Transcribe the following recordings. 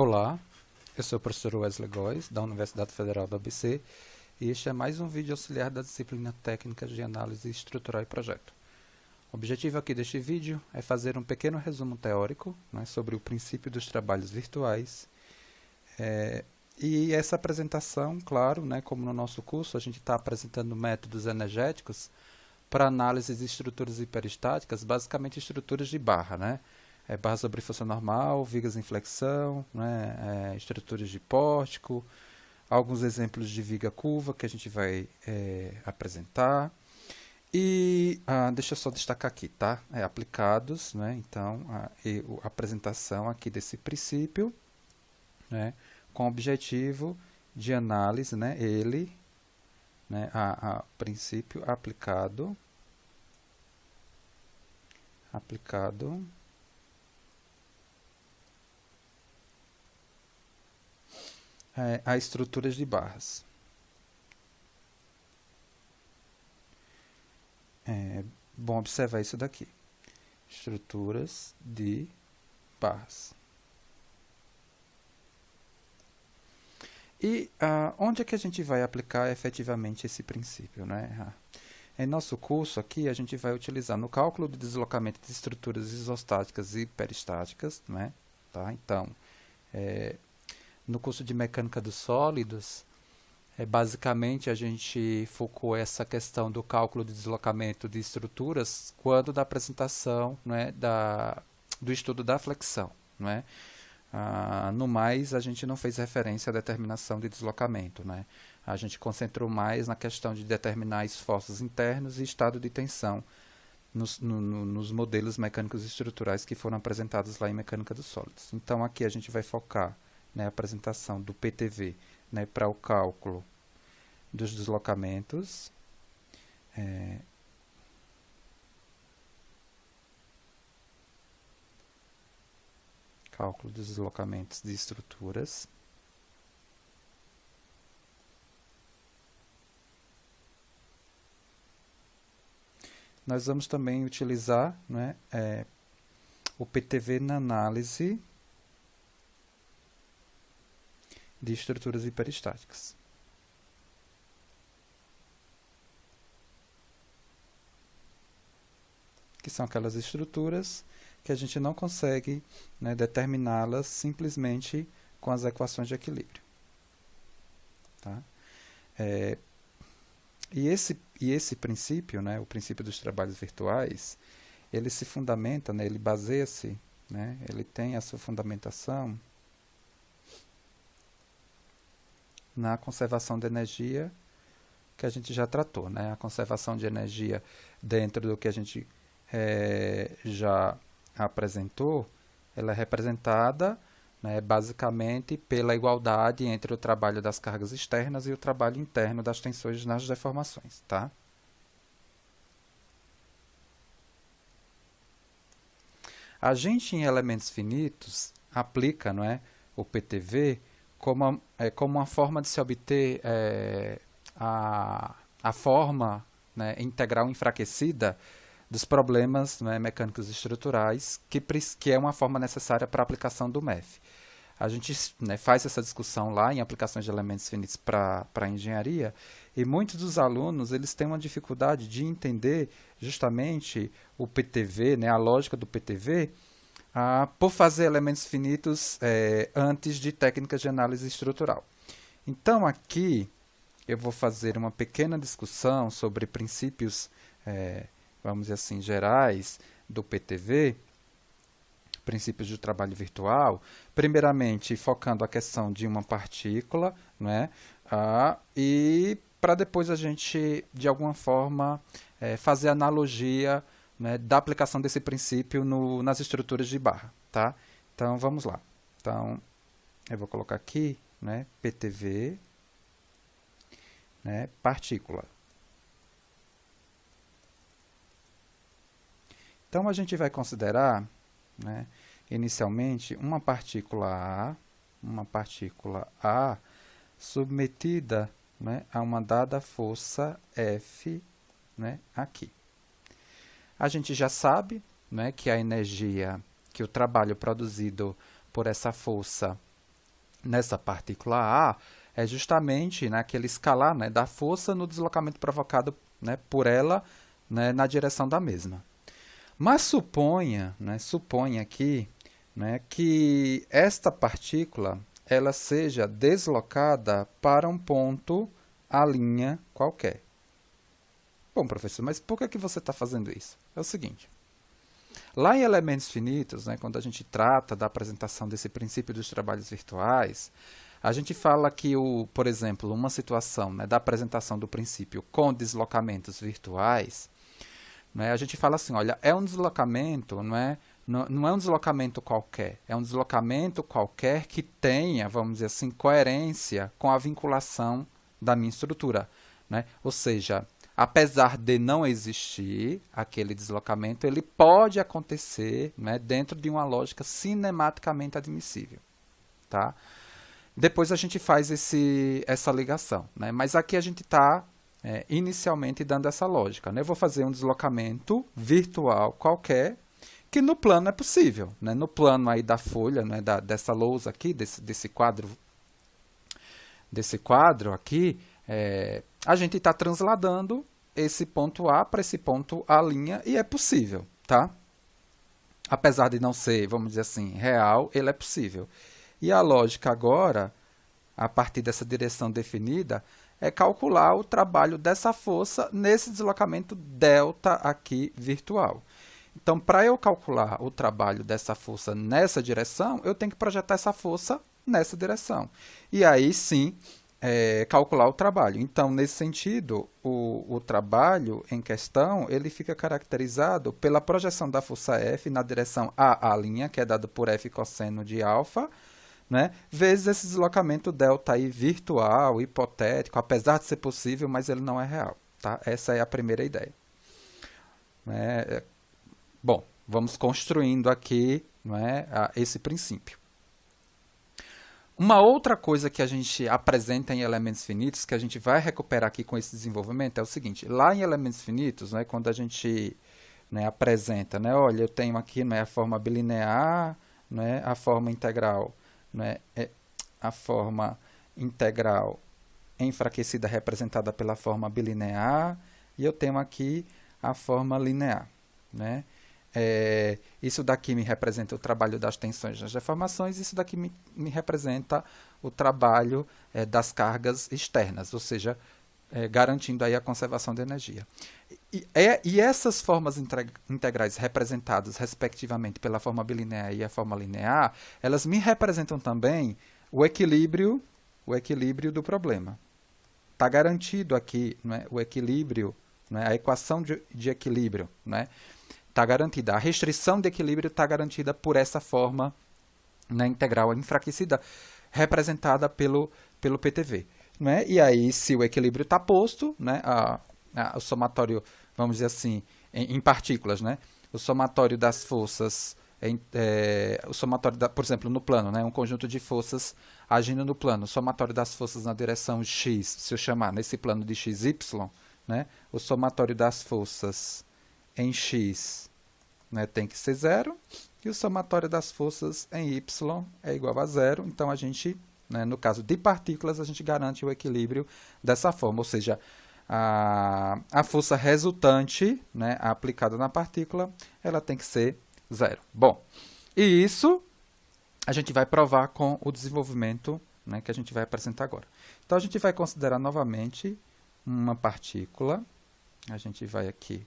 Olá, eu sou o professor Wesley Góes, da Universidade Federal do ABC, e este é mais um vídeo auxiliar da disciplina Técnicas de Análise Estrutural e Projeto. O objetivo aqui deste vídeo é fazer um pequeno resumo teórico, sobre o princípio dos trabalhos virtuais, e essa apresentação, claro, como no nosso curso a gente está apresentando métodos energéticos para análise de estruturas hiperestáticas, basicamente estruturas de barra, barra sobre força normal, vigas em flexão, estruturas de pórtico, alguns exemplos de viga curva que a gente vai apresentar. E deixa eu só destacar aqui, tá? Aplicados, então a apresentação aqui desse princípio, com o objetivo de análise, ele, princípio aplicado a estruturas de barras. Bom observar isso daqui. Estruturas de barras. E onde é que a gente vai aplicar efetivamente esse princípio, Em nosso curso aqui, a gente vai utilizar no cálculo de deslocamento de estruturas isostáticas e peristáticas, Tá? Então, no curso de mecânica dos sólidos, basicamente a gente focou essa questão do cálculo de deslocamento de estruturas quando da apresentação do estudo da flexão. No mais, a gente não fez referência à determinação de deslocamento. A gente concentrou mais na questão de determinar esforços internos e estado de tensão nos modelos mecânicos estruturais que foram apresentados lá em mecânica dos sólidos. Então, aqui a gente vai focar a apresentação do PTV para o cálculo dos deslocamentos, cálculo dos deslocamentos de estruturas. Nós vamos também utilizar o PTV na análise de estruturas hiperestáticas. Que são aquelas estruturas que a gente não consegue determiná-las simplesmente com as equações de equilíbrio. Tá? E esse princípio, o princípio dos trabalhos virtuais, ele se fundamenta, ele baseia-se, ele tem a sua fundamentação na conservação de energia que a gente já tratou. A conservação de energia dentro do que a gente já apresentou, ela é representada basicamente pela igualdade entre o trabalho das cargas externas e o trabalho interno das tensões nas deformações. Tá? A gente, em elementos finitos, aplica o PTV como uma forma de se obter a forma integral enfraquecida dos problemas mecânicos estruturais, que é uma forma necessária para a aplicação do MEF. A gente faz essa discussão lá em aplicações de elementos finitos para a engenharia, e muitos dos alunos eles têm uma dificuldade de entender justamente o PTV, a lógica do PTV, por fazer elementos finitos antes de técnicas de análise estrutural. Então, aqui eu vou fazer uma pequena discussão sobre princípios, vamos dizer assim, gerais do PTV, princípios de trabalho virtual, primeiramente focando a questão de uma partícula, e para depois a gente, de alguma forma, fazer analogia da aplicação desse princípio nas estruturas de barra. Tá? Então, vamos lá. Então, eu vou colocar aqui PTV, partícula. Então, a gente vai considerar, inicialmente, uma partícula A submetida a uma dada força F aqui. A gente já sabe que a energia, que o trabalho produzido por essa força nessa partícula A é justamente, né, aquele escalar, né, da força no deslocamento provocado, né, por ela, né, na direção da mesma. Mas suponha, né, suponha aqui, né, que esta partícula ela seja deslocada para um ponto A' qualquer. Bom, professor, mas por que você está fazendo isso? É o seguinte, lá em elementos finitos, né, quando a gente trata da apresentação desse princípio dos trabalhos virtuais, a gente fala que, por exemplo, uma situação, né, da apresentação do princípio com deslocamentos virtuais, né, a gente fala assim, olha, é um deslocamento, não é um deslocamento qualquer, é um deslocamento qualquer que tenha, vamos dizer assim, coerência com a vinculação da minha estrutura, né? Ou seja, apesar de não existir aquele deslocamento, ele pode acontecer, né, dentro de uma lógica cinematicamente admissível. Tá? Depois a gente faz essa ligação. Né? Mas aqui a gente está inicialmente dando essa lógica. Né? Eu vou fazer um deslocamento virtual qualquer, que no plano é possível. Né? No plano aí da folha, né, dessa lousa aqui, desse quadro aqui, a gente está transladando esse ponto A para esse ponto A' e é possível, tá? Apesar de não ser, vamos dizer assim, real, ele é possível. E a lógica agora, a partir dessa direção definida, é calcular o trabalho dessa força nesse deslocamento delta aqui virtual. Então, para eu calcular o trabalho dessa força nessa direção, eu tenho que projetar essa força nessa direção. E aí sim, calcular o trabalho. Então, nesse sentido, o trabalho em questão ele fica caracterizado pela projeção da força F na direção A', que é dado por F cosseno de alfa, né, vezes esse deslocamento delta aí virtual, hipotético, apesar de ser possível, mas ele não é real. Tá? Essa é a primeira ideia. Bom, vamos construindo aqui, não é, esse princípio. Uma outra coisa que a gente apresenta em elementos finitos, que a gente vai recuperar aqui com esse desenvolvimento, é o seguinte. Lá em elementos finitos, né, quando a gente, né, apresenta, né, olha, eu tenho aqui, né, a forma bilinear, né, a forma integral, né, a forma integral enfraquecida representada pela forma bilinear, e eu tenho aqui a forma linear. Né? Isso daqui me representa o trabalho das tensões das deformações, isso daqui me representa o trabalho das cargas externas, ou seja, garantindo aí a conservação de energia. E essas formas integrais representadas respectivamente pela forma bilinear e a forma linear, elas me representam também o equilíbrio do problema. Está garantido aqui, né, o equilíbrio, né, a equação de equilíbrio, né, está garantida. A restrição de equilíbrio está garantida por essa forma, né, integral enfraquecida, representada pelo PTV. Né? E aí, se o equilíbrio está posto, né, o somatório, vamos dizer assim, em partículas, né, o somatório das forças, o somatório, por exemplo, no plano, né, um conjunto de forças agindo no plano, o somatório das forças na direção x, se eu chamar nesse plano de xy, né, o somatório das forças em x, né, tem que ser 0, e o somatório das forças em y é igual a 0. Então, a gente, né, no caso de partículas, a gente garante o equilíbrio dessa forma, ou seja, a força resultante, né, aplicada na partícula, ela tem que ser 0. Bom, e isso a gente vai provar com o desenvolvimento, né, que a gente vai apresentar agora. Então, a gente vai considerar novamente uma partícula, a gente vai aqui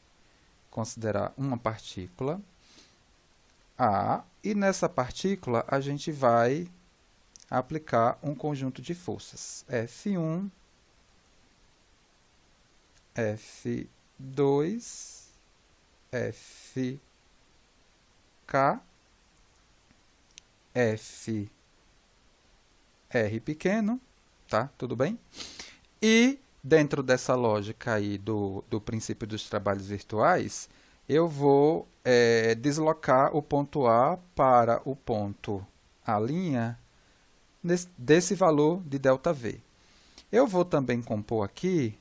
considerar uma partícula A, e nessa partícula a gente vai aplicar um conjunto de forças F1, F2, FK, FR pequeno, tá? Tudo bem? E dentro dessa lógica aí do princípio dos trabalhos virtuais, eu vou deslocar o ponto A para o ponto A' desse valor de ΔV. Eu vou também compor aqui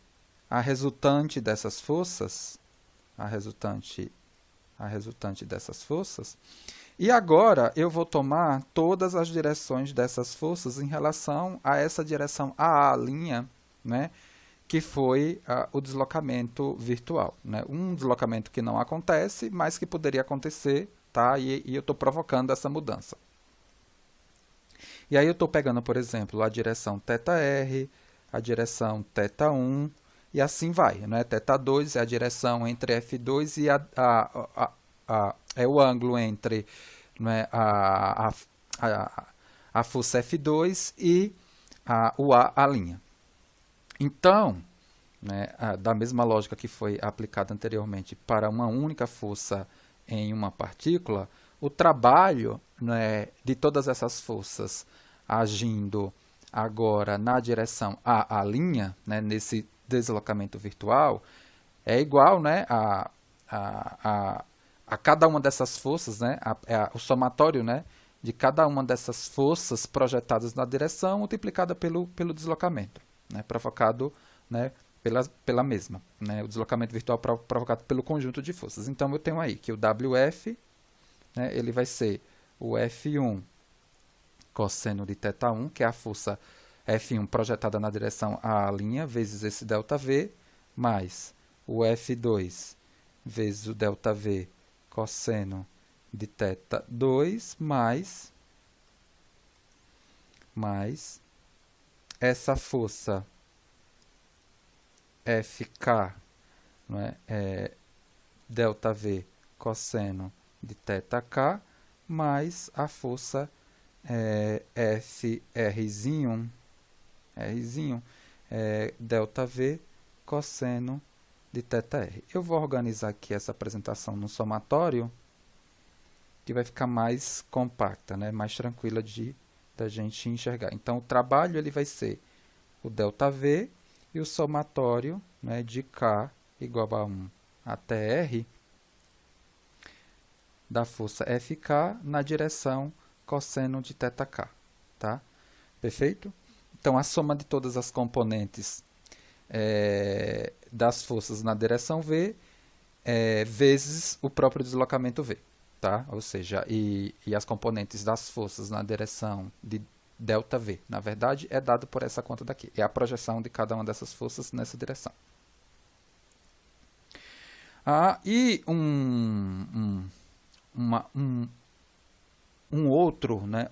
a resultante dessas forças, a resultante dessas forças, E agora eu vou tomar todas as direções dessas forças em relação a essa direção AA', né, que foi o deslocamento virtual, né? Um deslocamento que não acontece, mas que poderia acontecer, tá? E eu estou provocando essa mudança. E aí eu estou pegando, por exemplo, a direção θr, a direção θ1, e assim vai, né? θ2 é a direção entre F2 e é o ângulo entre, né, a força F2 e o A'. Então, né, da mesma lógica que foi aplicada anteriormente para uma única força em uma partícula, o trabalho, né, de todas essas forças agindo agora na direção A', né, nesse deslocamento virtual, é igual, né, a cada uma dessas forças, né, o somatório, né, de cada uma dessas forças projetadas na direção multiplicada pelo deslocamento, né, provocado, né, pela mesma, né, o deslocamento virtual provocado pelo conjunto de forças. Então, eu tenho aí que o WF, né, ele vai ser o F1 cosseno de θ1, que é a força F1 projetada na direção A', vezes esse ΔV, mais o F2 vezes o ΔV cosseno de θ2, mais essa força FK, não é, ΔV cosseno de θk, mais a força FR', ΔV cosseno de θr. Eu vou organizar aqui essa apresentação no somatório, que vai ficar mais compacta, né? Mais tranquila da gente enxergar. Então, o trabalho ele vai ser o ΔV e o somatório, né, de K igual a 1 até R da força FK na direção cosseno de θk. Tá? Perfeito? Então, a soma de todas as componentes das forças na direção V vezes o próprio deslocamento V. Tá? Ou seja, e as componentes das forças na direção de ΔV, na verdade, é dado por essa conta daqui. É a projeção de cada uma dessas forças nessa direção. E um outro, né,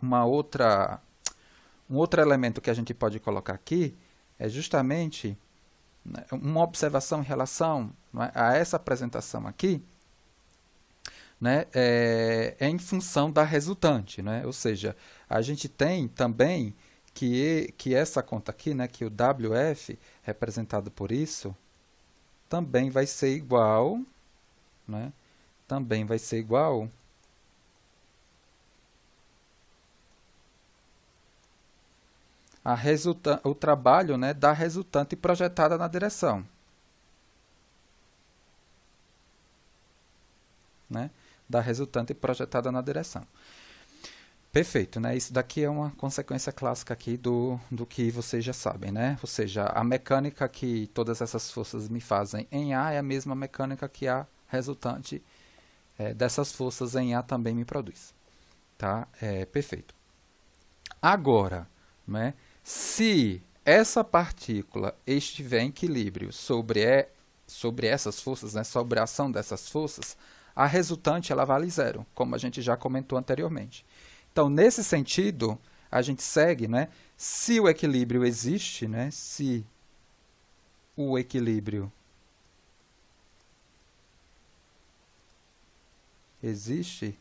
um outro elemento que a gente pode colocar aqui é justamente, né, uma observação em relação, né, a essa apresentação aqui, né, é em função da resultante, né? Ou seja, a gente tem também que essa conta aqui, né, que o WF, representado por isso, também vai ser igual, né, também vai ser igual o trabalho, né, da resultante projetada na direção. Né? Da resultante projetada na direção. Perfeito, né? Isso daqui é uma consequência clássica aqui do que vocês já sabem, né? Ou seja, a mecânica que todas essas forças me fazem em A é a mesma mecânica que a resultante dessas forças em A também me produz. Tá? Perfeito. Agora, né, se essa partícula estiver em equilíbrio sobre essas forças, né, sobre a ação dessas forças, a resultante ela vale zero, como a gente já comentou anteriormente. Então, nesse sentido, a gente segue, né, se o equilíbrio existe, né, se o equilíbrio existe,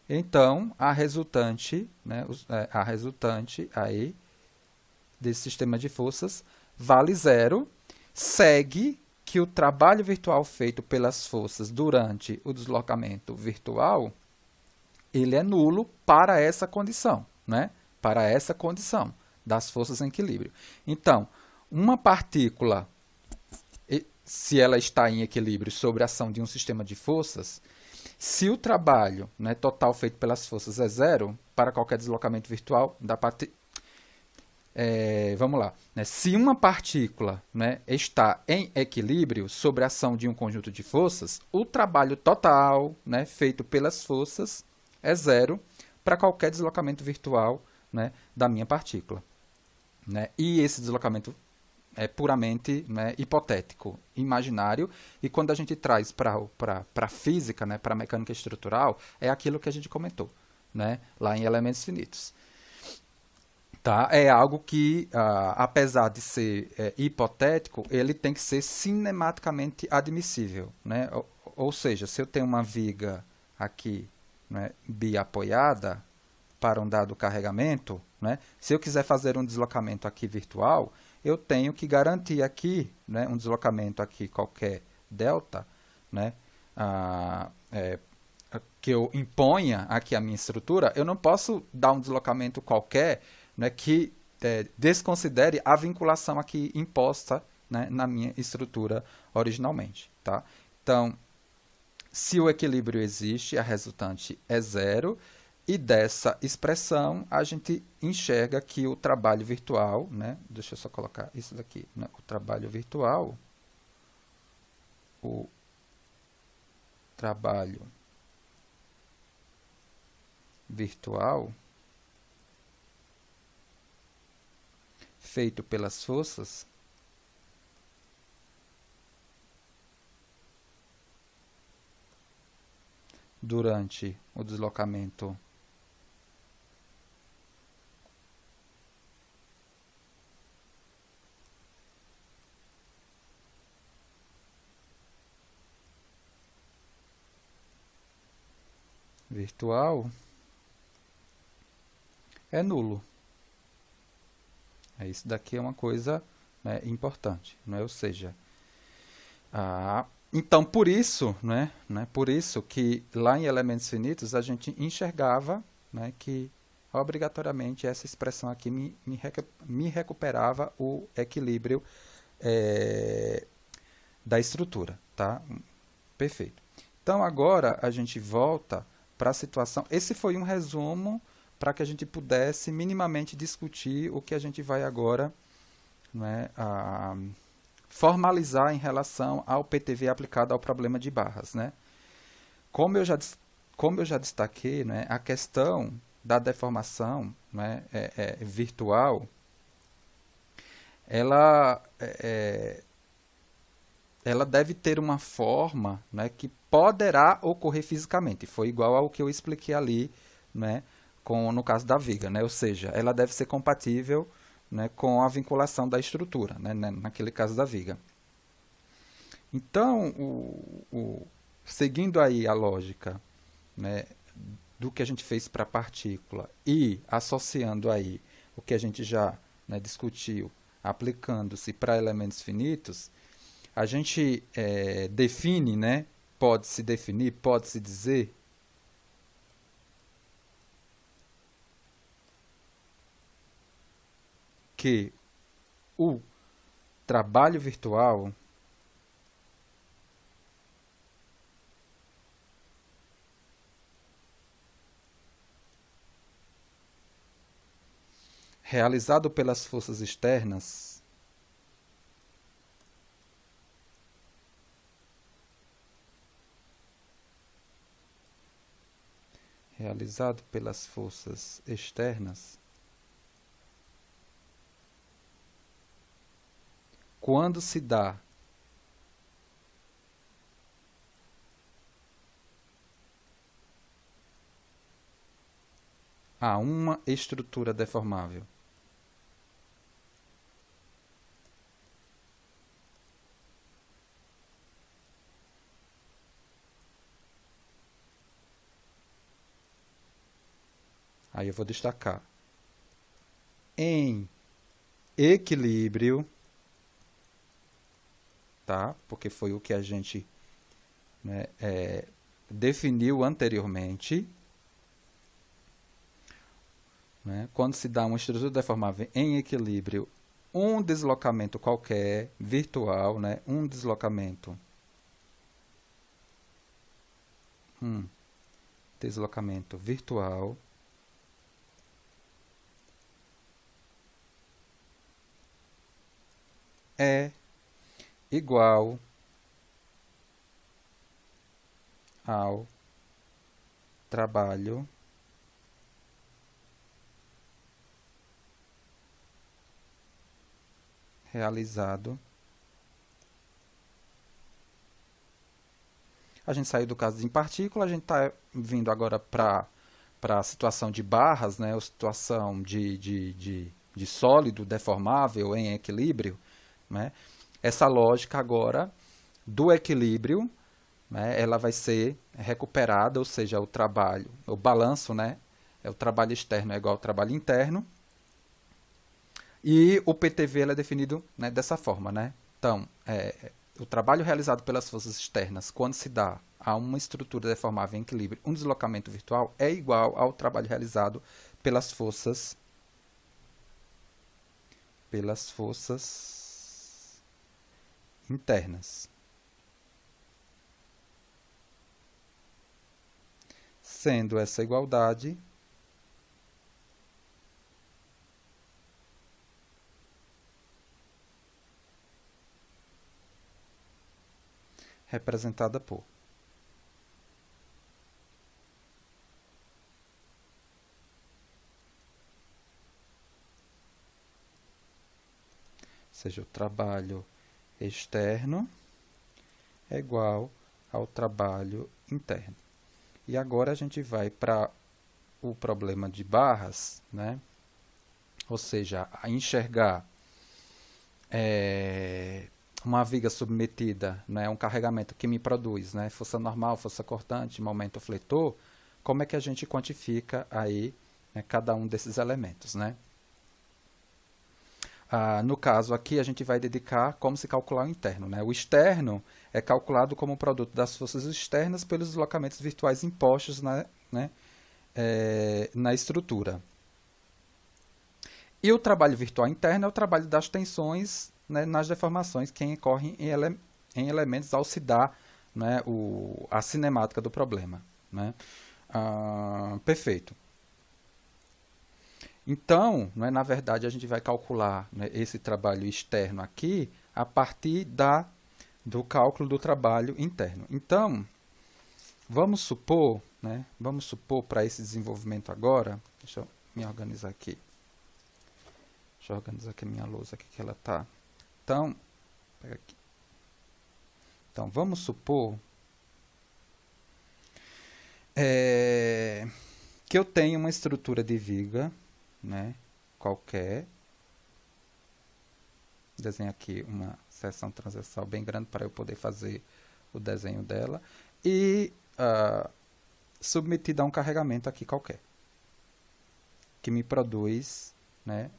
então a resultante, né, a resultante aí desse sistema de forças vale zero, segue que o trabalho virtual feito pelas forças durante o deslocamento virtual, ele é nulo para essa condição, né? Para essa condição das forças em equilíbrio. Então, uma partícula, se ela está em equilíbrio sobre a ação de um sistema de forças, se o trabalho, né, total feito pelas forças é zero, para qualquer deslocamento virtual da partícula, vamos lá, né? Se uma partícula, né, está em equilíbrio sob a ação de um conjunto de forças, o trabalho total, né, feito pelas forças é zero para qualquer deslocamento virtual, né, da minha partícula. Né? E esse deslocamento é puramente, né, hipotético, imaginário, e quando a gente traz para a física, né, para a mecânica estrutural, é aquilo que a gente comentou, né, lá em elementos finitos. Tá? É algo que, apesar de ser hipotético, ele tem que ser cinematicamente admissível. Né? Ou seja, se eu tenho uma viga aqui, né, biapoiada para um dado carregamento, né, se eu quiser fazer um deslocamento aqui virtual, eu tenho que garantir aqui, né, um deslocamento aqui qualquer delta, né, ah, é, que eu imponha aqui a minha estrutura, eu não posso dar um deslocamento qualquer, né, que desconsidere a vinculação aqui imposta, né, na minha estrutura originalmente. Tá? Então, se o equilíbrio existe, a resultante é zero, e dessa expressão a gente enxerga que o trabalho virtual, né, deixa eu só colocar isso daqui, né, o trabalho virtual, o trabalho virtual feito pelas forças durante o deslocamento virtual é nulo. Isso daqui é uma coisa, né, importante, né? Ou seja, então por isso, por isso que lá em elementos finitos a gente enxergava, né, que obrigatoriamente essa expressão aqui me recuperava o equilíbrio da estrutura, tá? Perfeito. Então agora a gente volta para a situação. Esse foi um resumo para que a gente pudesse minimamente discutir o que a gente vai agora, né, formalizar em relação ao PTV aplicado ao problema de barras. Né? Como eu já destaquei, né, a questão da deformação, né, virtual, ela deve ter uma forma, né, que poderá ocorrer fisicamente. Foi igual ao que eu expliquei ali, né, no caso da viga. Né? Ou seja, ela deve ser compatível, né, com a vinculação da estrutura, né, naquele caso da viga. Então, seguindo aí a lógica, né, do que a gente fez para a partícula e associando aí o que a gente já, né, discutiu, aplicando-se para elementos finitos, a gente define, né, pode-se definir, pode-se dizer que o trabalho virtual realizado pelas forças externas quando se dá a uma estrutura deformável. Aí eu vou destacar em equilíbrio, tá? Porque foi o que a gente, né, definiu anteriormente. Né? Quando se dá uma estrutura deformável em equilíbrio, um deslocamento qualquer, virtual, né? Um deslocamento virtual igual ao trabalho realizado. A gente saiu do caso em partícula, a gente está vindo agora para a situação de barras, né, ou situação de sólido deformável em equilíbrio, né? Essa lógica agora do equilíbrio, né, ela vai ser recuperada, ou seja, o trabalho, o balanço, né, o trabalho externo é igual ao trabalho interno, e o PTV ele é definido, né, dessa forma, né? Então, o trabalho realizado pelas forças externas, quando se dá a uma estrutura deformável em equilíbrio, um deslocamento virtual, é igual ao trabalho realizado pelas forças internas. Sendo essa igualdade representada por seja, o trabalho externo é igual ao trabalho interno. E agora a gente vai para o problema de barras, né? Ou seja, a enxergar uma viga submetida, né, um carregamento que me produz, né, força normal, força cortante, momento fletor, como é que a gente quantifica aí, né, cada um desses elementos, né? No caso aqui, a gente vai dedicar como se calcular o interno, né? O externo é calculado como produto das forças externas pelos deslocamentos virtuais impostos na estrutura. E o trabalho virtual interno é o trabalho das tensões, né, nas deformações que ocorrem em elementos ao se dar, né, a cinemática do problema, né? Perfeito. Então, né, na verdade, a gente vai calcular, né, esse trabalho externo aqui a partir do cálculo do trabalho interno. Então, vamos supor para esse desenvolvimento agora, deixa eu me organizar aqui. Deixa eu organizar aqui a minha lousa aqui que ela está. Então, pega aqui. Então, vamos supor que eu tenho uma estrutura de viga, né, qualquer. Desenho aqui uma seção transversal bem grande para eu poder fazer o desenho dela. E submetida a um carregamento aqui qualquer, que me produz, né,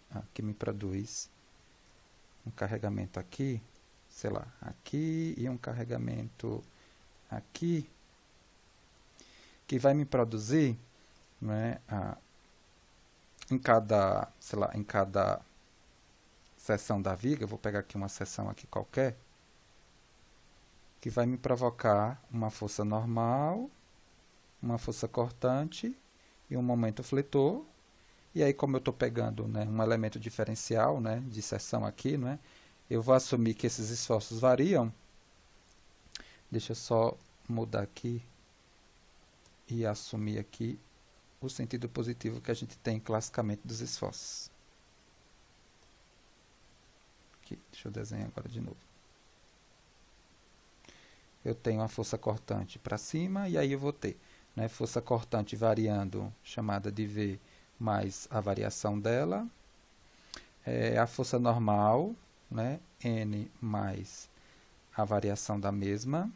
um carregamento aqui, sei lá, aqui, e um carregamento aqui, que vai me produzir, né, em cada seção da viga, eu vou pegar aqui uma seção aqui qualquer, que vai me provocar uma força normal, uma força cortante e um momento fletor. E aí, como eu estou pegando, né, um elemento diferencial, né, de seção aqui, né, eu vou assumir que esses esforços variam. Deixa eu só mudar aqui e assumir aqui o sentido positivo que a gente tem classicamente dos esforços. Aqui, deixa eu desenhar agora de novo. Eu tenho a força cortante para cima e aí eu vou ter, né, força cortante variando, chamada de V, mais a variação dela. A força normal, né, N mais a variação da mesma.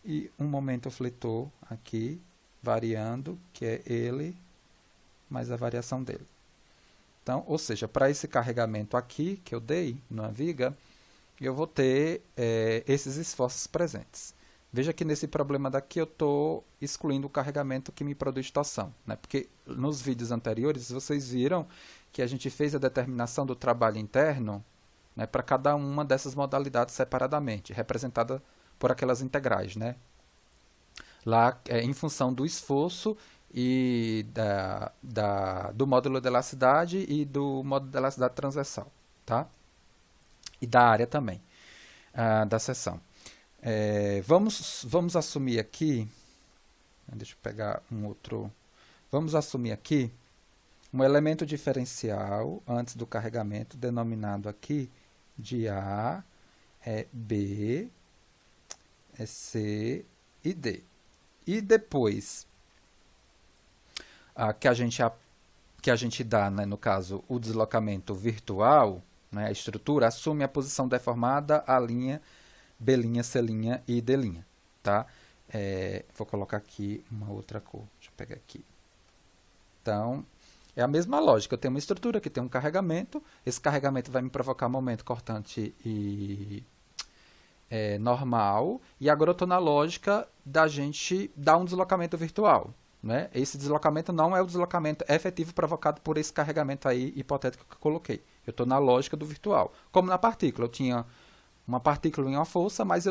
E um momento fletor aqui, variando, que é ele mais a variação dele. Então, ou seja, para esse carregamento aqui que eu dei na viga, eu vou ter esses esforços presentes. Veja que nesse problema daqui eu estou excluindo o carregamento que me produz torção, né? Porque nos vídeos anteriores vocês viram que a gente fez a determinação do trabalho interno, né, para cada uma dessas modalidades separadamente, representada por aquelas integrais, né? Lá em função do esforço e do módulo de elasticidade e do módulo de elasticidade transversal, tá? e da área também, da seção. Vamos assumir aqui, deixa eu pegar um outro, vamos assumir aqui um elemento diferencial antes do carregamento, denominado aqui de A, B, C e D. E depois que a gente dá, né, no caso, o deslocamento virtual, né, a estrutura assume a posição deformada, A', B', C' e D'. Tá? Vou colocar aqui uma outra cor. Deixa eu pegar aqui. Então, é a mesma lógica. Eu tenho uma estrutura que tem um carregamento. Esse carregamento vai me provocar momento cortante e normal. E agora eu estou na lógica da gente dar um deslocamento virtual. Né? Esse deslocamento não é o deslocamento efetivo provocado por esse carregamento aí hipotético que eu coloquei. Eu estou na lógica do virtual. Como na partícula. Eu tinha uma partícula em uma força, mas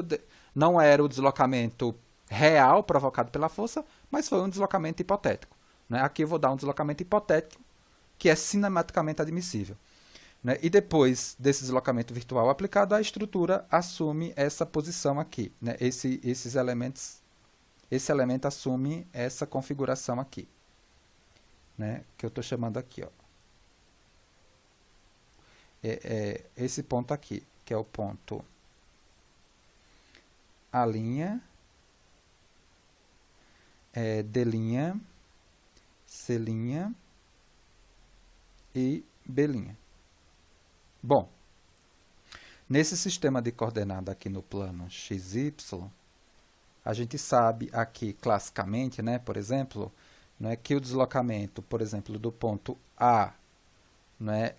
não era o deslocamento real provocado pela força, mas foi um deslocamento hipotético. Né? Aqui eu vou dar um deslocamento hipotético que é cinematicamente admissível. Né? E depois desse deslocamento virtual aplicado, a estrutura assume essa posição aqui. Né? Esse elemento assume essa configuração aqui. Né? Que eu estou chamando aqui. Ó. Esse ponto aqui, que é o ponto A', D', C' e B'. Bom, nesse sistema de coordenada aqui no plano XY, a gente sabe aqui classicamente, né, por exemplo, né, que o deslocamento, por exemplo, do ponto A, né,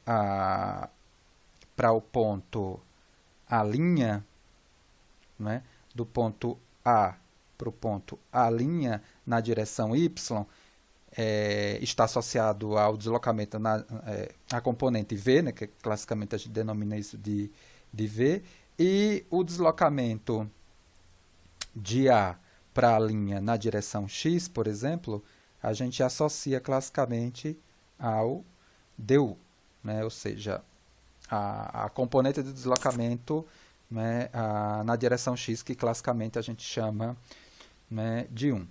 para o ponto A', né, do ponto A para o ponto A' na direção Y, está associado ao deslocamento a componente V, né, que classicamente a gente denomina isso de V, e o deslocamento de A para a linha na direção X, por exemplo, a gente associa classicamente ao DU, né, ou seja, a componente de deslocamento, né, na direção X, que classicamente a gente chama, né, de 1.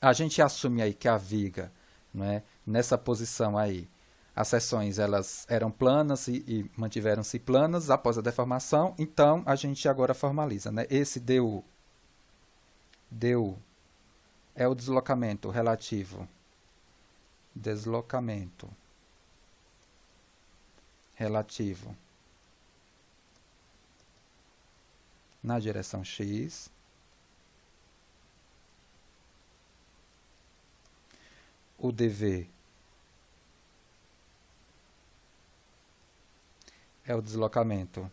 A gente assume aí que a viga, né, nessa posição aí, as seções elas eram planas e mantiveram-se planas após a deformação, então a gente agora formaliza. Né, esse DU é o deslocamento relativo na direção X. O dV é o deslocamento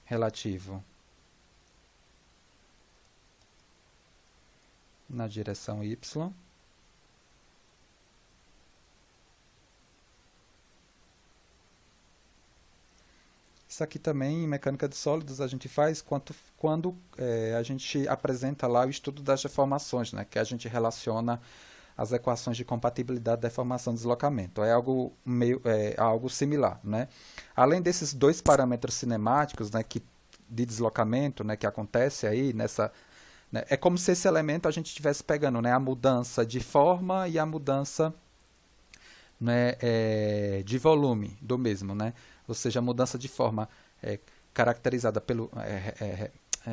relativo na direção Y. Isso aqui também, em mecânica de sólidos, a gente faz quando a gente apresenta lá o estudo das deformações, né, que a gente relaciona as equações de compatibilidade, deformação e deslocamento. É algo similar. Né? Além desses dois parâmetros cinemáticos, né, de deslocamento, né, que acontece aí nessa... Né, é como se esse elemento a gente estivesse pegando, né, a mudança de forma e a mudança, né, de volume do mesmo, né? Ou seja, a mudança de forma caracterizada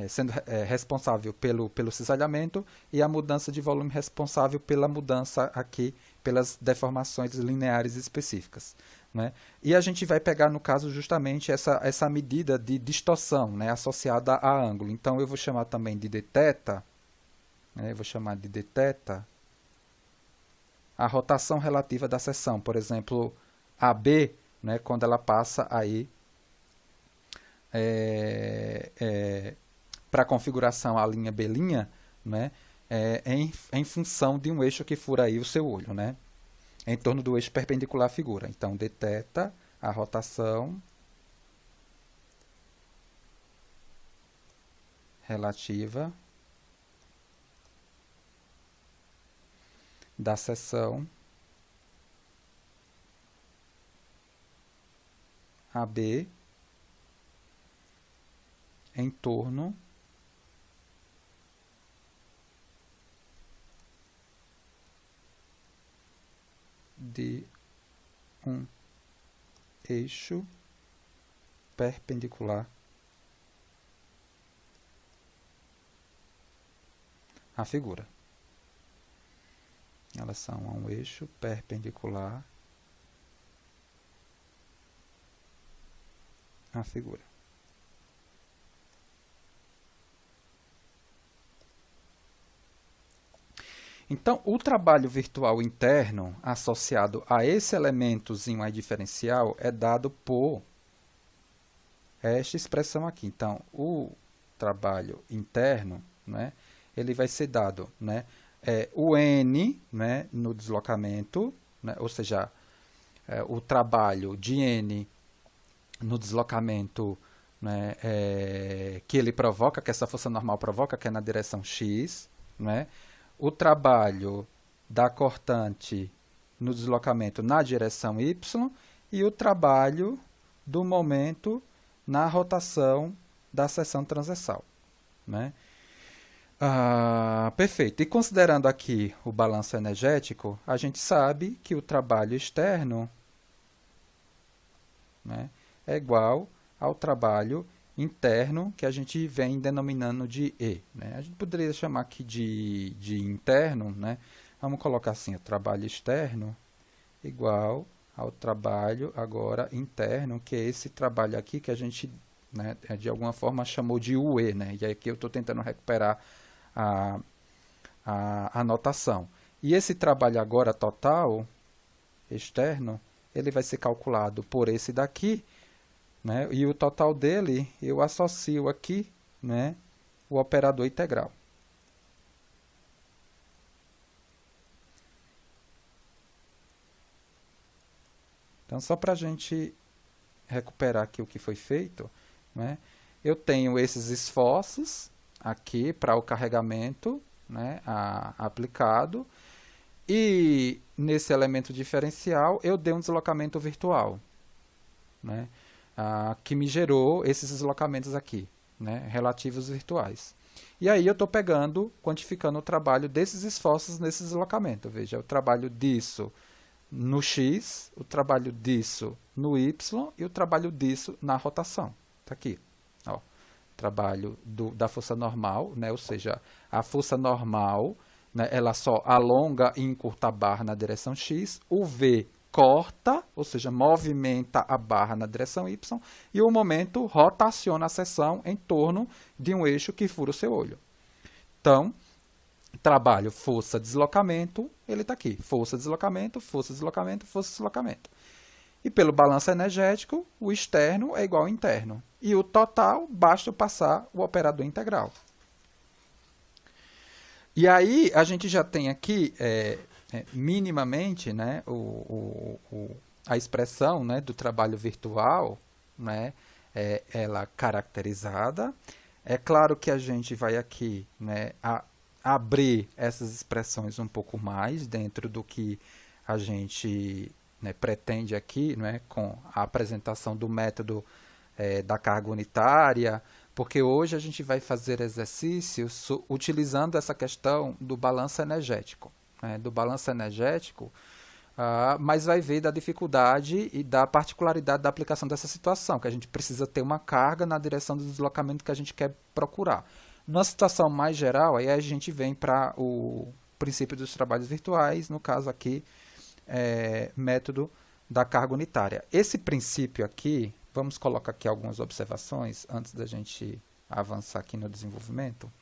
sendo responsável pelo cisalhamento, e a mudança de volume responsável pela mudança aqui, pelas deformações lineares específicas. Né? E a gente vai pegar, no caso, justamente essa medida de distorção, né, associada a ângulo. Então, eu vou chamar também de dθ, né, a rotação relativa da seção. Por exemplo, AB, né, quando ela passa aí para a configuração A', B', né, em função de um eixo que fura aí o seu olho, né, em torno do eixo perpendicular à figura. Então, dθ, a rotação relativa da seção AB em torno de um eixo perpendicular à figura. Em relação a um eixo perpendicular à figura. Então, o trabalho virtual interno associado a esse elementozinho aí diferencial é dado por esta expressão aqui. Então, o trabalho interno, né, ele vai ser dado, né, o N, né, no deslocamento, né, ou seja, o trabalho de N no deslocamento, né, que ele provoca, que essa força normal provoca, que é na direção x, né, o trabalho da cortante no deslocamento na direção y e o trabalho do momento na rotação da seção transversal, né? Perfeito. E considerando aqui o balanço energético, a gente sabe que o trabalho externo, né, é igual ao trabalho interno, que a gente vem denominando de E, né? A gente poderia chamar aqui de interno, né? Vamos colocar assim, o trabalho externo igual ao trabalho agora interno, que é esse trabalho aqui que a gente, né, de alguma forma chamou de UE, né? E aqui eu estou tentando recuperar a notação. E esse trabalho agora total, externo, ele vai ser calculado por esse daqui, né? E o total dele, eu associo aqui, né, o operador integral. Então, só para a gente recuperar aqui o que foi feito, né, eu tenho esses esforços aqui para o carregamento, né, aplicado, e nesse elemento diferencial eu dei um deslocamento virtual, né, que me gerou esses deslocamentos aqui, né, relativos virtuais. E aí eu estou pegando, quantificando o trabalho desses esforços nesse deslocamento. Veja, o trabalho disso no x, o trabalho disso no y e o trabalho disso na rotação. Está aqui. Ó, trabalho da força normal, né, ou seja, a força normal, né, ela só alonga e encurta a barra na direção x, o v corta, ou seja, movimenta a barra na direção y, e o momento rotaciona a seção em torno de um eixo que fura o seu olho. Então, trabalho força deslocamento, ele está aqui. Força deslocamento, força deslocamento, força deslocamento. E pelo balanço energético, o externo é igual ao interno. E o total, basta passar o operador integral. E aí, a gente já tem aqui minimamente, né, a expressão, né, do trabalho virtual, né, ela caracterizada. É claro que a gente vai aqui, né, abrir essas expressões um pouco mais dentro do que a gente, né, pretende aqui, né, com a apresentação do método da carga unitária, porque hoje a gente vai fazer exercícios utilizando essa questão do balanço energético. Do balanço energético, mas vai ver da dificuldade e da particularidade da aplicação dessa situação, que a gente precisa ter uma carga na direção do deslocamento que a gente quer procurar. Numa situação mais geral, aí a gente vem para o princípio dos trabalhos virtuais, no caso aqui, método da carga unitária. Esse princípio aqui, vamos colocar aqui algumas observações antes da gente avançar aqui no desenvolvimento.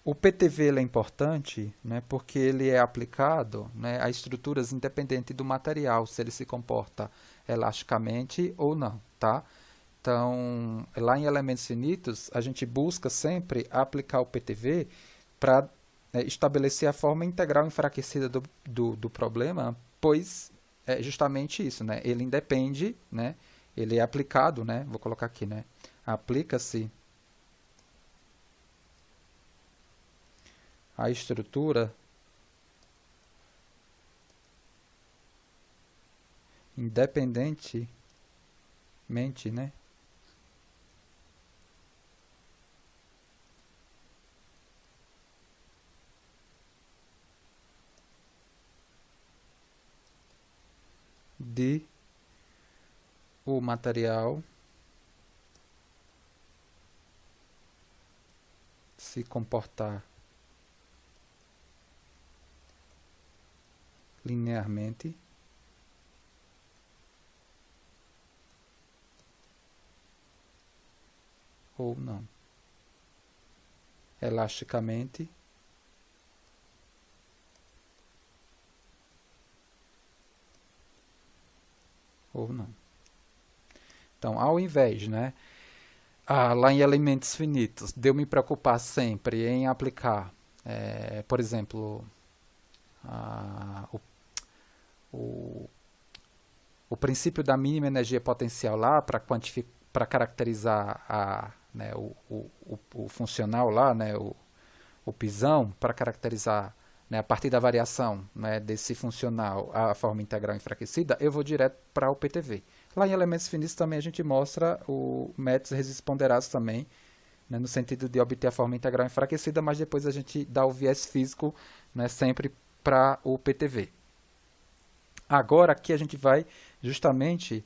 O PTV ele é importante, né, porque ele é aplicado, né, a estruturas independentes do material, se ele se comporta elasticamente ou não. Tá? Então, lá em elementos finitos, a gente busca sempre aplicar o PTV para estabelecer a forma integral enfraquecida do problema, pois é justamente isso, né, ele independe, né, ele é aplicado, né, vou colocar aqui, né, aplica-se a estrutura independente mente, né? De o material se comportar linearmente ou não, elasticamente ou não. Então, ao invés, né, lá em elementos finitos, de eu me preocupar sempre em aplicar, por exemplo, o, o princípio da mínima energia potencial lá para caracterizar né, o funcional lá, né, o pisão, para caracterizar, né, a partir da variação, né, desse funcional a forma integral enfraquecida, eu vou direto para o PTV. Lá em elementos finitos também a gente mostra o métodos resistentes ponderados também, né, no sentido de obter a forma integral enfraquecida, mas depois a gente dá o viés físico, né, sempre para o PTV. Agora aqui a gente vai justamente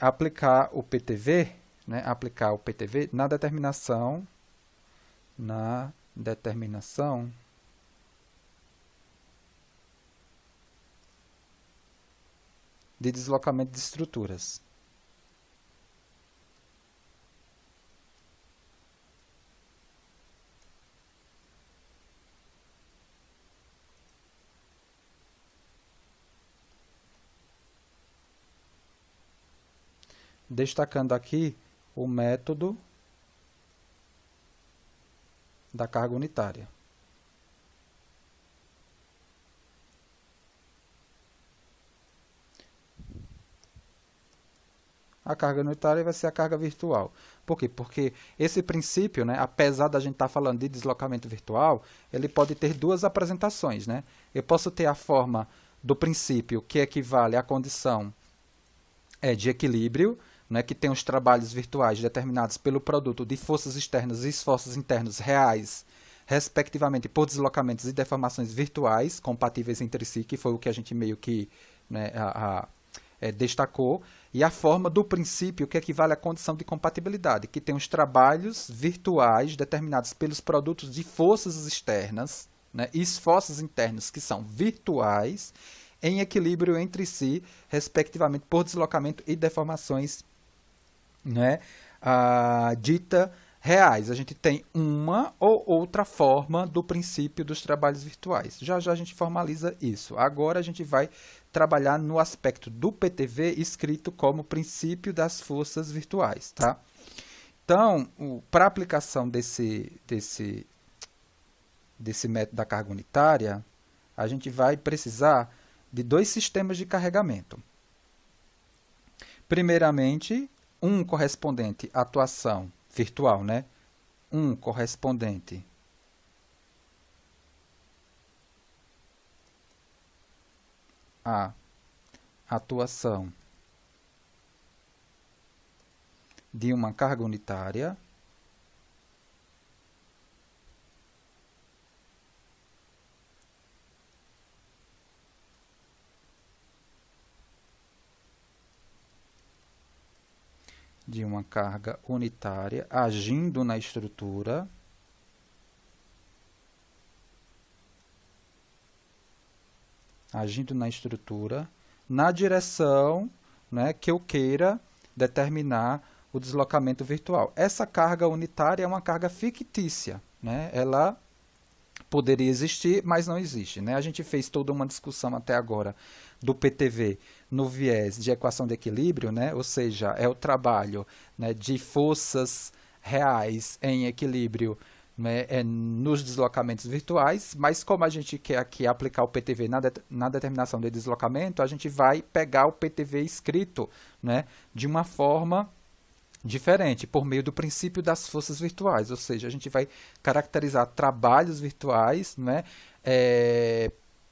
aplicar o PTV, né, na determinação de deslocamento de estruturas. Destacando aqui o método da carga unitária. A carga unitária vai ser a carga virtual. Por quê? Porque esse princípio, né, apesar da gente estar falando de deslocamento virtual, ele pode ter duas apresentações, né? Eu posso ter a forma do princípio que equivale à condição de equilíbrio, né, que tem os trabalhos virtuais determinados pelo produto de forças externas e esforços internos reais, respectivamente por deslocamentos e deformações virtuais compatíveis entre si, que foi o que a gente meio que, né, destacou, e a forma do princípio que equivale à condição de compatibilidade, que tem os trabalhos virtuais determinados pelos produtos de forças externas, né, e esforços internos que são virtuais, em equilíbrio entre si, respectivamente por deslocamento e deformações, né, dita reais. A gente tem uma ou outra forma do princípio dos trabalhos virtuais. Já já a gente formaliza isso. Agora a gente vai trabalhar no aspecto do PTV escrito como princípio das forças virtuais, tá? Então, para aplicação desse método da carga unitária, a gente vai precisar de dois sistemas de carregamento. Primeiramente, um correspondente à atuação virtual, né? Um correspondente à atuação de uma carga unitária agindo na estrutura na direção, né, que eu queira determinar o deslocamento virtual. Essa carga unitária é uma carga fictícia, né? Ela poderia existir, mas não existe, né? A gente fez toda uma discussão até agora do PTV no viés de equação de equilíbrio, né? Ou seja, é o trabalho, né, de forças reais em equilíbrio, né, nos deslocamentos virtuais, mas como a gente quer aqui aplicar o PTV na determinação de deslocamento, a gente vai pegar o PTV escrito, né, de uma forma diferente, por meio do princípio das forças virtuais, ou seja, a gente vai caracterizar trabalhos virtuais, né,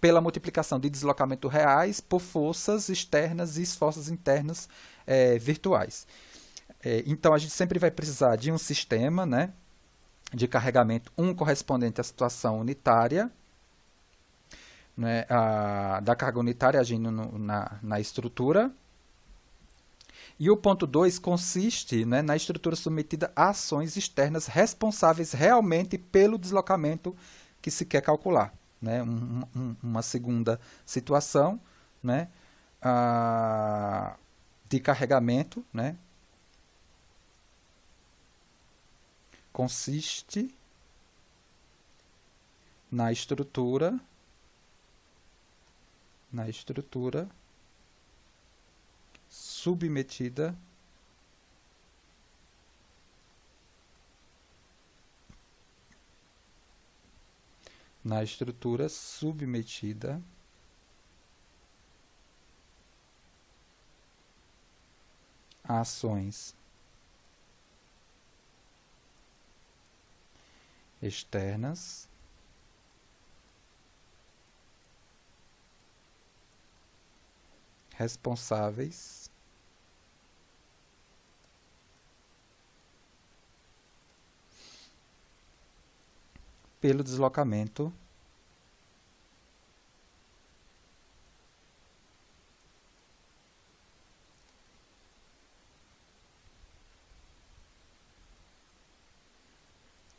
pela multiplicação de deslocamento reais por forças externas e forças internas virtuais. Então, a gente sempre vai precisar de um sistema, né, de carregamento, um correspondente à situação unitária, né, da carga unitária agindo na estrutura. E o ponto 2 consiste, né, na estrutura submetida a ações externas responsáveis realmente pelo deslocamento que se quer calcular. Né? Uma segunda situação, né, de carregamento, né, consiste na estrutura submetida a ações externas responsáveis pelo deslocamento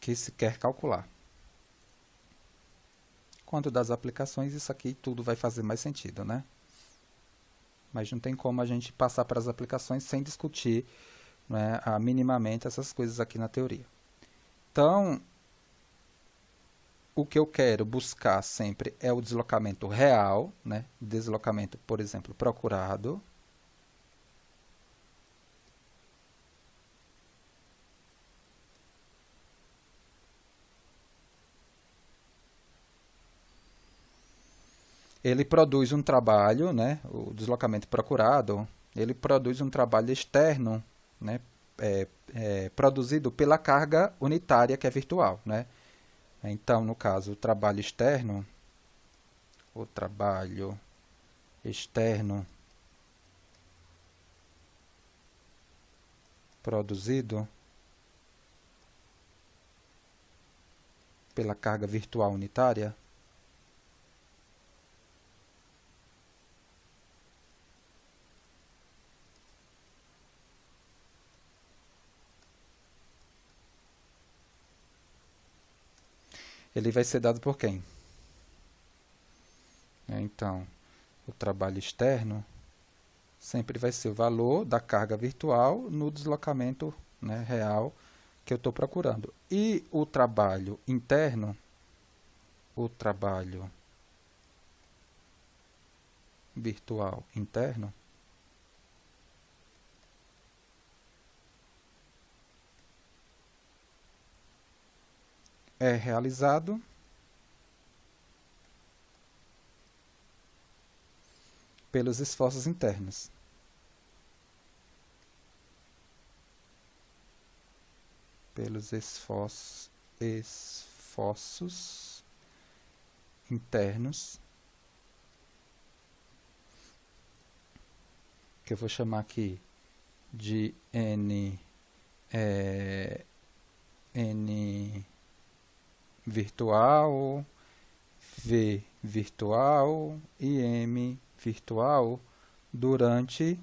que se quer calcular. Quanto das aplicações, isso aqui tudo vai fazer mais sentido, né? Mas não tem como a gente passar para as aplicações sem discutir, né, minimamente essas coisas aqui na teoria. Então, o que eu quero buscar sempre é o deslocamento real, né? Deslocamento, por exemplo, procurado. Ele produz um trabalho, né? O deslocamento procurado, ele produz um trabalho externo, né? Produzido pela carga unitária que é virtual, né? Então, no caso, o trabalho externo produzido pela carga virtual unitária ele vai ser dado por quem? Então, o trabalho externo sempre vai ser o valor da carga virtual no deslocamento, né, real que eu estou procurando. E o trabalho interno, o trabalho virtual interno, é realizado pelos esforços internos. Pelos esforços internos, que eu vou chamar aqui de N virtual, V virtual e M virtual durante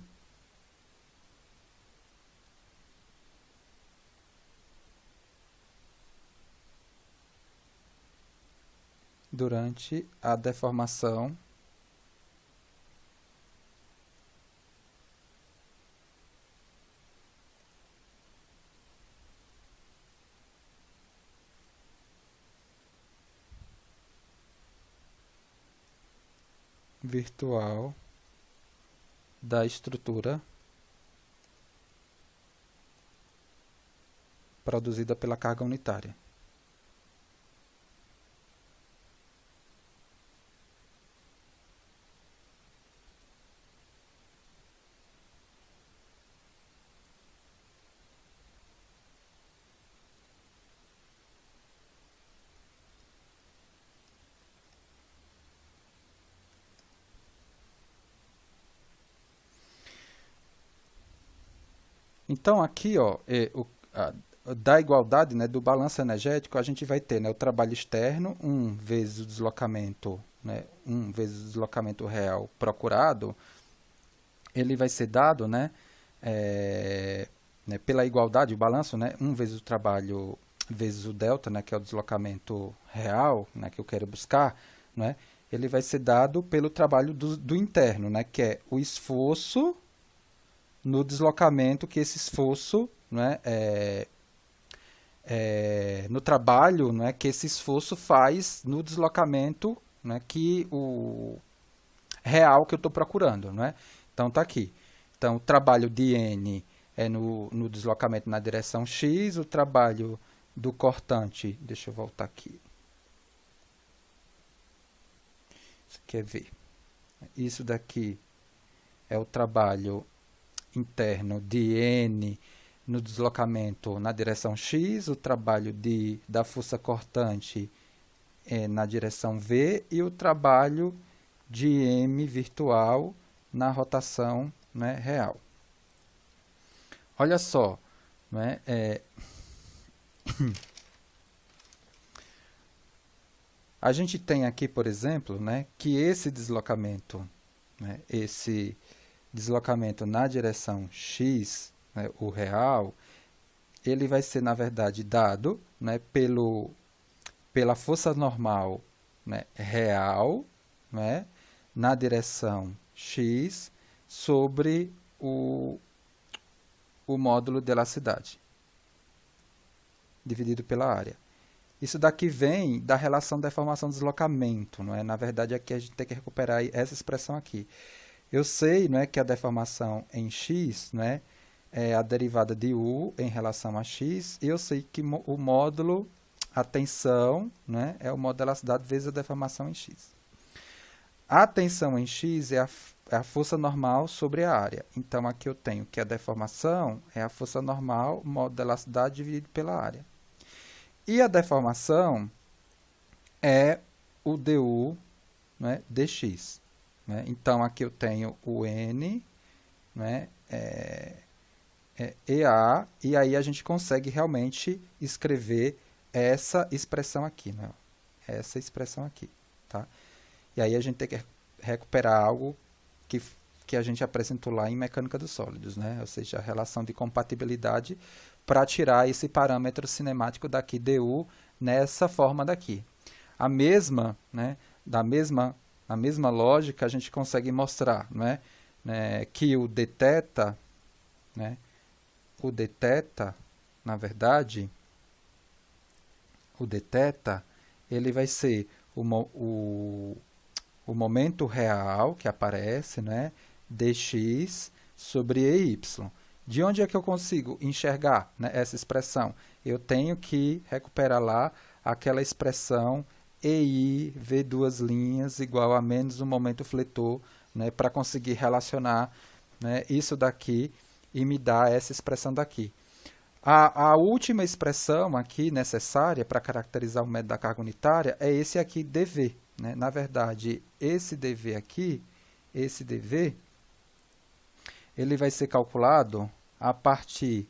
a deformação virtual da estrutura produzida pela carga unitária. Então, aqui, ó, da igualdade, né, do balanço energético, a gente vai ter, né, o trabalho externo, 1 vezes o deslocamento, né, 1 vezes o deslocamento real procurado, ele vai ser dado, né, pela igualdade, o balanço, né, 1 vezes o trabalho vezes o delta, né, que é o deslocamento real, né, que eu quero buscar, né, ele vai ser dado pelo trabalho do interno, né, que é o esforço no deslocamento, que esse esforço, né, no trabalho, né, que esse esforço faz no deslocamento, né, que o real que eu estou procurando, né? Então tá aqui. Então o trabalho de N é no deslocamento na direção X, o trabalho do cortante, deixa eu voltar aqui. Você quer ver? Isso daqui é o trabalho interno de N no deslocamento na direção X, o trabalho da força cortante é na direção V e o trabalho de M virtual na rotação, né, real. Olha só, né, a gente tem aqui, por exemplo, né, que esse deslocamento na direção X, né, o real, ele vai ser, na verdade, dado, né, pela força normal, né, real, né, na direção X sobre o módulo de elasticidade, dividido pela área. Isso daqui vem da relação deformação-deslocamento, não é? Na verdade, aqui a gente tem que recuperar essa expressão aqui. Eu sei, não é, que a deformação em x, não é a derivada de u em relação a x, e eu sei que o módulo, a tensão, né, é o módulo de elasticidade vezes a deformação em x. A tensão em x é a força normal sobre a área. Então, aqui eu tenho que a deformação é a força normal, módulo de elasticidade dividido pela área. E a deformação é o du, né, dx. Né? Então, aqui eu tenho o n, né, EA, e aí a gente consegue realmente escrever essa expressão aqui. Né? Essa expressão aqui. Tá? E aí a gente tem que recuperar algo que a gente apresentou lá em mecânica dos sólidos, né? Ou seja, a relação de compatibilidade para tirar esse parâmetro cinemático daqui, du, nessa forma daqui. A mesma, né, na mesma lógica, a gente consegue mostrar, né, que o dθ, né, na verdade, o dθ, ele vai ser o momento real que aparece, né, dx sobre EY. De onde é que eu consigo enxergar, né, essa expressão? Eu tenho que recuperar lá aquela expressão EI, V duas linhas, igual a menos o momento fletor, né, para conseguir relacionar, né, isso daqui e me dar essa expressão daqui. A última expressão aqui necessária para caracterizar o método da carga unitária é esse aqui, dV. Né? Na verdade, esse dV aqui, esse dV, ele vai ser calculado a partir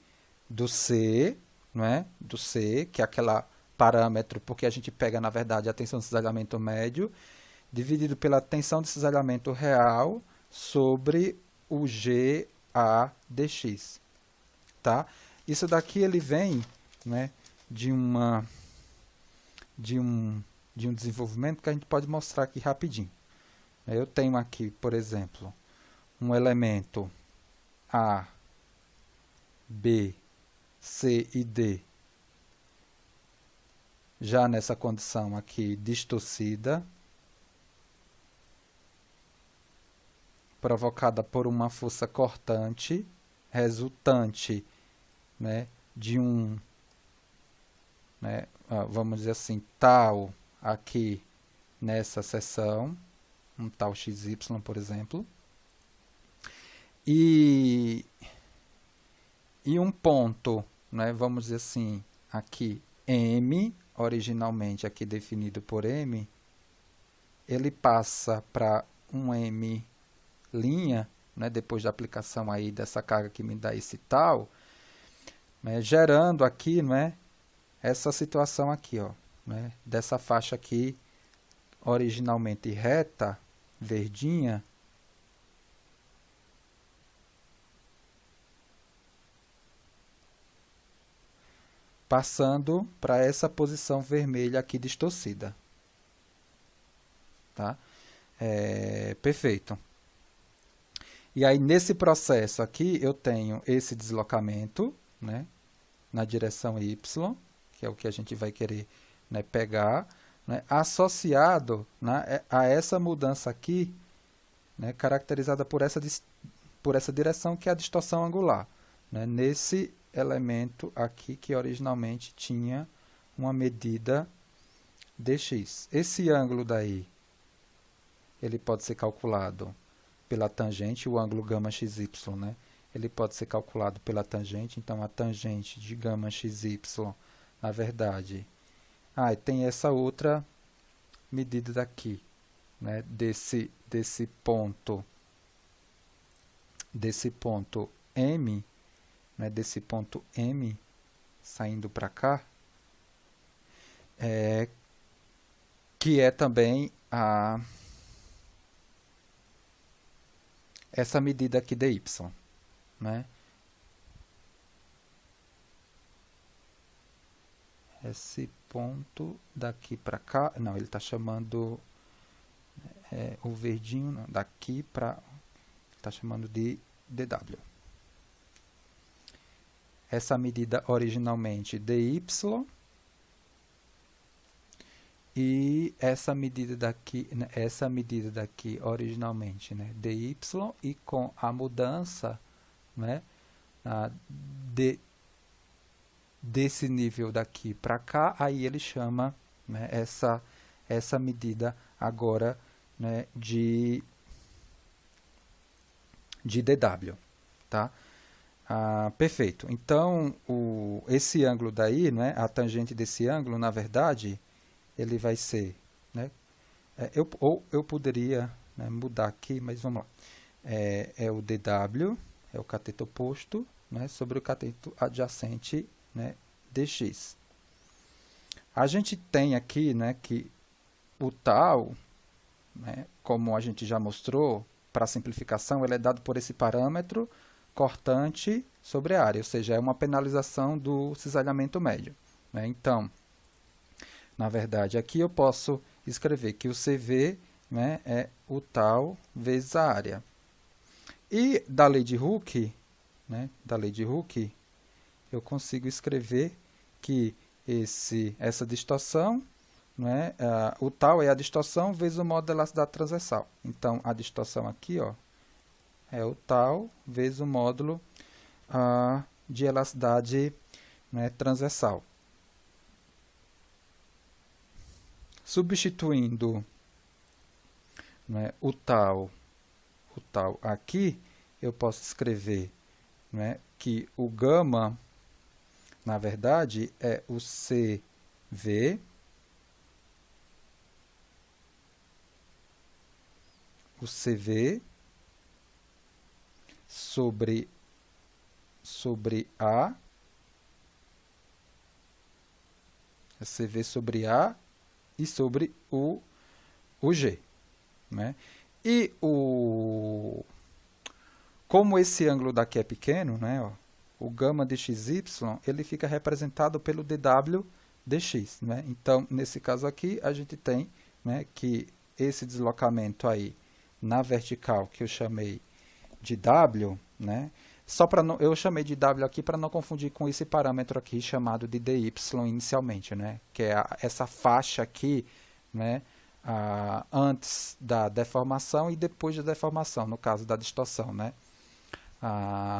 do C, não é? Do C, que é aquele parâmetro, porque a gente pega, na verdade, a tensão de cisalhamento médio, dividido pela tensão de cisalhamento real sobre o GA dx. Tá? Isso daqui ele vem, né, de um desenvolvimento que a gente pode mostrar aqui rapidinho. Eu tenho aqui, por exemplo, um elemento A, B, C e D, já nessa condição aqui distorcida, provocada por uma força cortante, resultante, né, de né, vamos dizer assim, tal aqui nessa seção, um tal xy, por exemplo, e um ponto, né, vamos dizer assim, aqui M, originalmente aqui definido por M, ele passa para um M', né, depois da aplicação aí dessa carga que me dá esse tal, né, gerando aqui, né, essa situação aqui, ó, né, dessa faixa aqui, originalmente reta, verdinha, passando para essa posição vermelha aqui distorcida. Tá? Perfeito. E aí, nesse processo aqui, eu tenho esse deslocamento, né, na direção Y, que é o que a gente vai querer, né, pegar, né, associado, né, a essa mudança aqui, né, caracterizada por essa direção, que é a distorção angular, né, nesse elemento aqui que originalmente tinha uma medida dx. Esse ângulo daí, ele pode ser calculado pela tangente, o ângulo gama xy, né? Ele pode ser calculado pela tangente, então a tangente de gama xy, na verdade, e tem essa outra medida daqui, né? Desse ponto M, né? Desse ponto M saindo para cá, que é também essa medida aqui dy, né? Esse ponto daqui para cá, não, ele está chamando o verdinho, não, daqui para, está chamando de dw. Essa medida originalmente dy, e essa medida daqui, né, originalmente, né, dy, e com a mudança, né, desse nível daqui para cá, aí ele chama, né, essa medida agora, né, de dw, tá? Perfeito. Então, esse ângulo daí, né, a tangente desse ângulo, na verdade, ele vai ser, né, eu poderia, né, mudar aqui, mas vamos lá. É o dw, é o cateto oposto, né, sobre o cateto adjacente, né, dx. A gente tem aqui, né, que o tal, né, como a gente já mostrou, para simplificação, ele é dado por esse parâmetro cortante sobre a área, ou seja, é uma penalização do cisalhamento médio, né? Então, na verdade, aqui eu posso escrever que o CV, né, é o tal vezes a área. E da lei de Hooke, né, eu consigo escrever que essa distorção, né, o tal é a distorção vezes o módulo da elasticidade transversal. Então, a distorção aqui, ó, é o tal vezes o módulo de elasticidade, né, transversal. Substituindo, né, o tal aqui, eu posso escrever, né, que o gama, na verdade, é o CV sobre A, CV sobre A e sobre o G, né? E como esse ângulo daqui é pequeno, né, ó, o gama dxy, ele fica representado pelo dw dx, né? Então, nesse caso aqui, a gente tem, né, que esse deslocamento aí na vertical, que eu chamei de w, né, eu chamei de w aqui para não confundir com esse parâmetro aqui chamado de dy inicialmente, né, que é essa faixa aqui, né, antes da deformação e depois da deformação, no caso da distorção, né.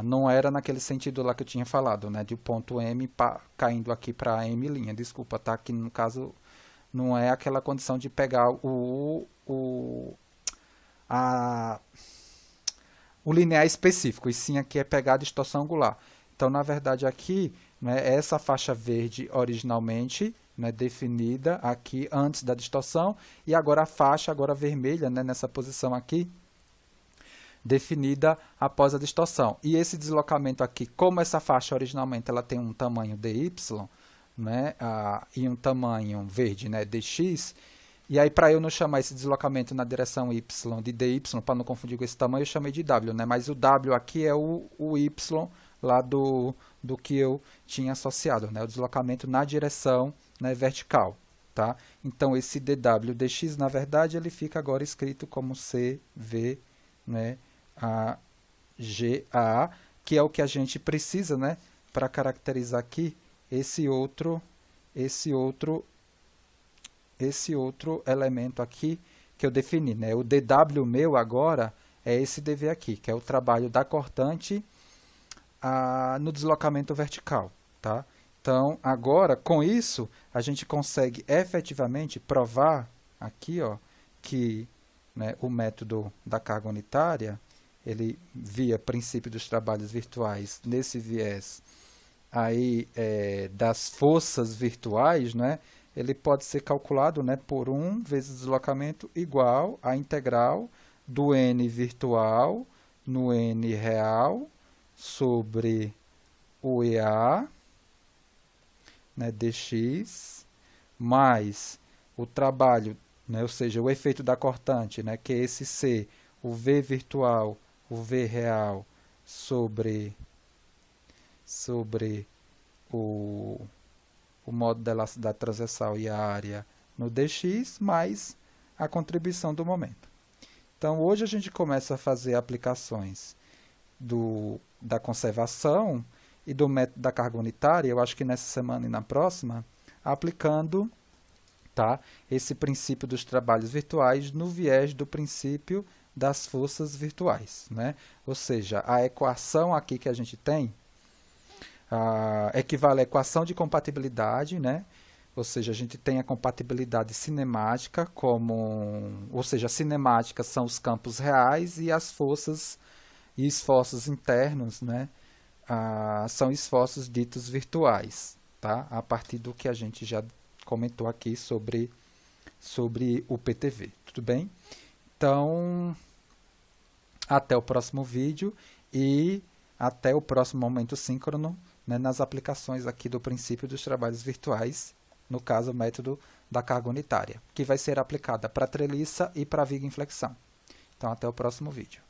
Não era naquele sentido lá que eu tinha falado, né, de ponto M caindo aqui para M', desculpa, tá? Aqui no caso não é aquela condição de pegar o linear específico, e sim aqui é pegar a distorção angular. Então, na verdade, aqui, né, essa faixa verde originalmente, né, definida aqui antes da distorção, e agora a faixa agora vermelha, né, nessa posição aqui, definida após a distorção. E esse deslocamento aqui, como essa faixa originalmente ela tem um tamanho dy, né, e um tamanho verde, né, dx, e aí para eu não chamar esse deslocamento na direção y de dy, para não confundir com esse tamanho, eu chamei de w, né, mas o w aqui é o y lá do que eu tinha associado, né, o deslocamento na direção, né, vertical. Tá? Então, esse dw dx, na verdade, ele fica agora escrito como cv, né, ga, que é o que a gente precisa, né, para caracterizar aqui esse outro elemento aqui que eu defini, né? O dw meu agora é esse dv aqui, que é o trabalho da cortante no deslocamento vertical, tá? Então, agora, com isso, a gente consegue efetivamente provar aqui, ó, que, né, o método da carga unitária, ele, via princípio dos trabalhos virtuais, nesse viés aí, das forças virtuais, né, ele pode ser calculado, né, por 1 vezes deslocamento igual à integral do n virtual no n real sobre o EA, né, dx, mais o trabalho, né, ou seja, o efeito da cortante, né, que é esse C, o V virtual, o V real, sobre o modo da transversal e a área no dx, mais a contribuição do momento. Então, hoje a gente começa a fazer aplicações da conservação e do método da carga unitária, eu acho que nessa semana e na próxima, aplicando, tá, esse princípio dos trabalhos virtuais no viés do princípio das forças virtuais, né? Ou seja, a equação aqui que a gente tem equivale à equação de compatibilidade, né? Ou seja, a gente tem a compatibilidade cinemática, ou seja, a cinemática são os campos reais e as forças e esforços internos, né, são esforços ditos virtuais, tá? A partir do que a gente já comentou aqui sobre o PTV, tudo bem? Então, até o próximo vídeo e até o próximo momento síncrono, né, nas aplicações aqui do princípio dos trabalhos virtuais, no caso, o método da carga unitária, que vai ser aplicada para treliça e para viga em flexão. Então, até o próximo vídeo.